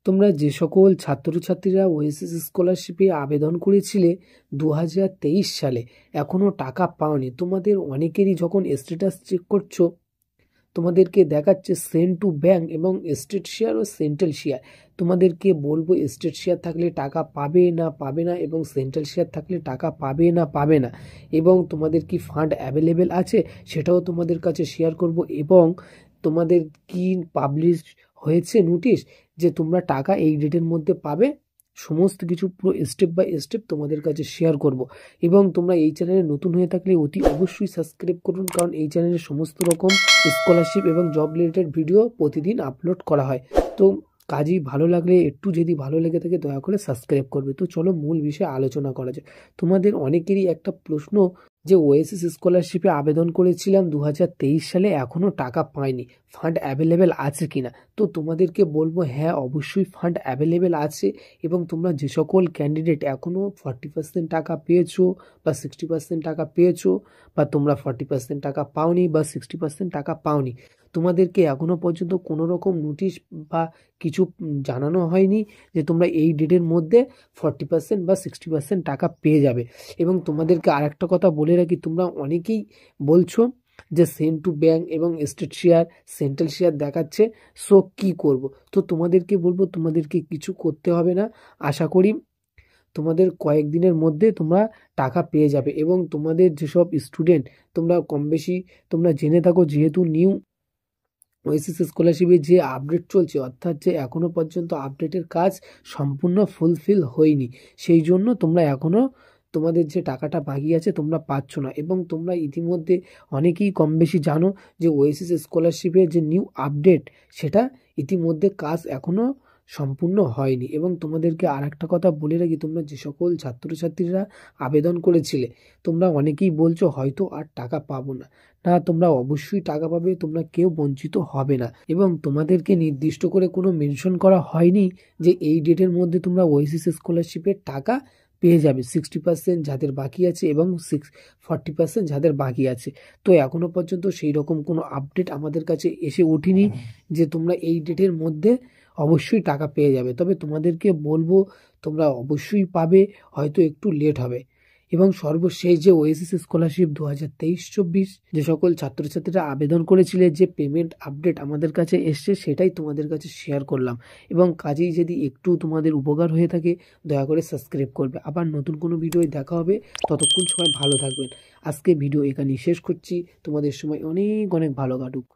তোমরা যে সকল ছাত্রছাত্রীরা ওএসএস স্কলারশিপে আবেদন করেছিলে 2023 সালে এখনও টাকা পাওনি, তোমাদের অনেকেরই যখন স্ট্যাটাস চেক করছো তোমাদেরকে দেখাচ্ছে সেন্ড টু ব্যাংক এবং স্টেট শেয়ার ও সেন্ট্রাল শেয়ার। তোমাদেরকে বলবো স্টেট শেয়ার থাকলে টাকা পাবে না এবং সেন্ট্রাল শেয়ার থাকলে টাকা পাবে না এবং তোমাদের কি ফান্ড অ্যাভেলেবেল আছে সেটাও তোমাদের কাছে শেয়ার করব এবং তোমাদের কি পাবলিশ হয়েছে নোটিশ যে তোমরা টাকা এই ডেটের মধ্যে পাবে, সমস্ত কিছু পুরো স্টেপ বাই স্টেপ তোমাদের কাছে শেয়ার করব। এবং তোমরা এই চ্যানেলে নতুন হয়ে থাকলে অতি অবশ্যই সাবস্ক্রাইব করুন, কারণ এই চ্যানেলে সমস্ত রকম স্কলারশিপ এবং জব রিলেটেড ভিডিও প্রতিদিন আপলোড করা হয়। তো কাজই ভালো লাগলে একটু যদি ভালো লেগে থাকে দয়া করে সাবস্ক্রাইব করবে। তো চলো মূল বিষয়ে আলোচনা করা যায়। তোমাদের অনেকেরই একটা প্রশ্ন যে ওএসএস স্কলারশিপে আবেদন করেছিলাম 2023 সালে এখনও টাকা পাইনি, ফান্ড অ্যাভেলেবেল আছে কিনা। তো তোমাদেরকে বলবো হ্যাঁ অবশ্যই ফান্ড অ্যাভেলেবেল আছে এবং তোমরা যে সকল ক্যান্ডিডেট এখনও 40% টাকা পেয়েছো বা 60% টাকা পেয়েছো বা তোমরা 40% টাকা পাওনি বা 60% টাকা পাওনি, তোমাদেরকে এখনো পর্যন্ত কোনো রকম নোটিশ বা কিছু জানানো হয়নি যে তোমরা এই ডেটের মধ্যে 40% বা 60% টাকা পেয়ে যাবে। এবং তোমাদেরকে আরেকটা কথা বলে রাখি, তোমরা অনেকেই বলছো যে সেন্ড টু ব্যাংক এবং স্টেট শেয়ার সেন্ট্রাল শেয়ার দেখাচ্ছে, সো কি করব। তো তোমাদেরকে বলবো তোমাদেরকে কিছু করতে হবে না, আশা করি তোমাদের কয়েকদিনের মধ্যে তোমরা টাকা পেয়ে যাবে। এবং তোমাদের যেসব স্টুডেন্ট তোমরা কম বেশি তোমরা জেনে থাকো, যেহেতু নিউ ওএসএস স্কলারশিপের যে আপডেট চলছে, অর্থাৎ যে এখনো পর্যন্ত আপডেটের কাজ সম্পূর্ণ ফুলফিল হয়নি, সেই জন্য তোমরা এখনো তোমাদের যে টাকাটা বাকি আছে তোমরা পাচ্ছ না। এবং তোমরা ইতিমধ্যে অনেকেই কম বেশি জানো যে ওএসএস স্কলারশিপের যে নিউ আপডেট সেটা ইতিমধ্যে কাজ এখনো সম্পূর্ণ হয়নি। এবং তোমাদেরকে আর একটা কথা বলে রাখি, তোমরা যে সকল ছাত্রছাত্রীরা আবেদন করেছিলে তোমরা অনেকেই বলছো হয়তো আর টাকা পাবো না, তোমরা অবশ্যই টাকা পাবে, তোমরা কেউ বঞ্চিত হবে না। এবং তোমাদেরকে নির্দিষ্ট করে কোনো মেনশন করা হয়নি যে এই ডেটের মধ্যে তোমরা ওএসএস স্কলারশিপের টাকা পেয়ে যাবে, 60% যাদের বাকি আছে এবং 40% যাদের বাকি আছে। তো এখনো পর্যন্ত সেই রকম কোনো আপডেট আমাদের কাছে এসে ওঠেনি যে তোমরা এই ডেটের মধ্যে অবশ্যই টাকা পেয়ে যাবে। তবে তোমাদেরকে বলবো তোমরা অবশ্যই পাবে, হয়তো একটু লেট হবে। এবং সর্বশেষ যে ওএসএস স্কলারশিপ 2023-24 যে সকল ছাত্রছাত্রীরা আবেদন করেছিলে যে পেমেন্ট আপডেট আমাদের কাছে এসছে সেটাই তোমাদের কাছে শেয়ার করলাম। এবং কাজেই যদি একটু তোমাদের উপকার হয়ে থাকে দয়া করে সাবস্ক্রাইব করবে। আবার নতুন কোনো ভিডিও দেখা হবে, ততক্ষণ সবাই ভালো থাকবেন। আজকে ভিডিও এখানেই শেষ করছি, তোমাদের সময় অনেক অনেক ভালো কাটুক।